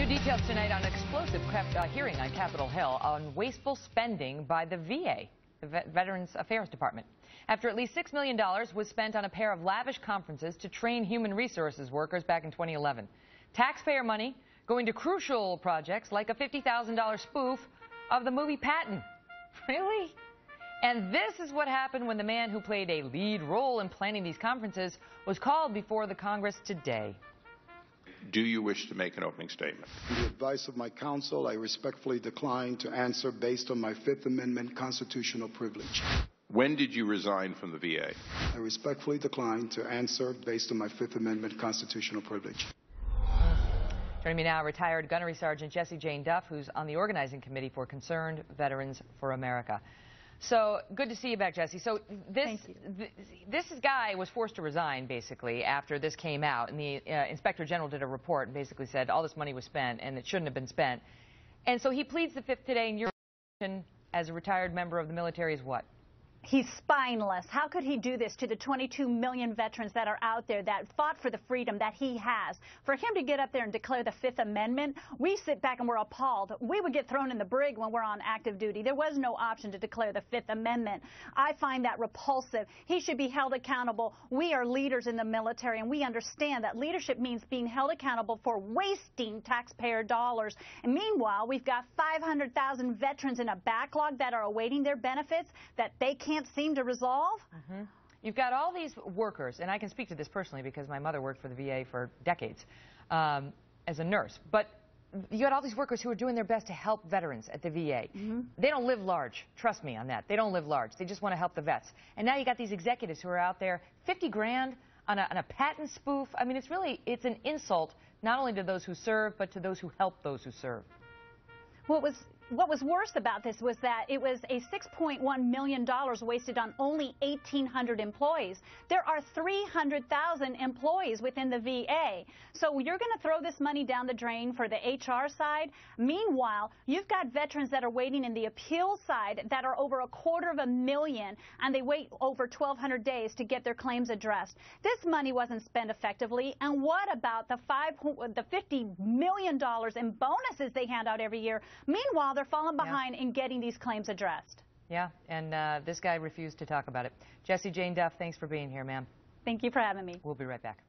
New details tonight on an explosive hearing on Capitol Hill on wasteful spending by the VA, the Veterans Affairs Department. After at least $6 million was spent on a pair of lavish conferences to train human resources workers back in 2011. Taxpayer money going to crucial projects like a $50,000 spoof of the movie Patton. Really? And this is what happened when the man who played a lead role in planning these conferences was called before the Congress today. Do you wish to make an opening statement? On the advice of my counsel, I respectfully decline to answer based on my Fifth Amendment constitutional privilege. When did you resign from the VA? I respectfully decline to answer based on my Fifth Amendment constitutional privilege. Joining me now, retired Gunnery Sergeant Jessie Jane Duff, who's on the organizing committee for Concerned Veterans for America. So good to see you back, Jessie. So this guy was forced to resign, basically, after this came out. And the Inspector General did a report and basically said all this money was spent and it shouldn't have been spent. And so he pleads the Fifth today, and your position as a retired member of the military is what? He's spineless. How could he do this to the 22 million veterans that are out there that fought for the freedom that he has? For him to get up there and declare the Fifth Amendment, we sit back and we're appalled. We would get thrown in the brig when we're on active duty. There was no option to declare the Fifth Amendment. I find that repulsive. He should be held accountable. We are leaders in the military, and we understand that leadership means being held accountable for wasting taxpayer dollars. And meanwhile, we've got 500,000 veterans in a backlog that are awaiting their benefits that they can't seem to resolve. You've got all these workers, and I can speak to this personally because my mother worked for the VA for decades as a nurse, but you got all these workers who are doing their best to help veterans at the VA. They don't live large. Trust me on that. They don't live large. They just want to help the vets. And now you got these executives who are out there, 50 grand on a Patton spoof. I mean, it's an insult not only to those who serve, but to those who help those who serve. What was worse about this was that it was a $6.1 million wasted on only 1,800 employees. There are 300,000 employees within the VA. So you're going to throw this money down the drain for the HR side. Meanwhile, you've got veterans that are waiting in the appeal side that are over 250,000, and they wait over 1,200 days to get their claims addressed. This money wasn't spent effectively. And what about the $50 million in bonuses they hand out every year? Meanwhile, they're falling behind in getting these claims addressed. Yeah, and this guy refused to talk about it. Jessie Jane Duff, thanks for being here, ma'am. Thank you for having me. We'll be right back.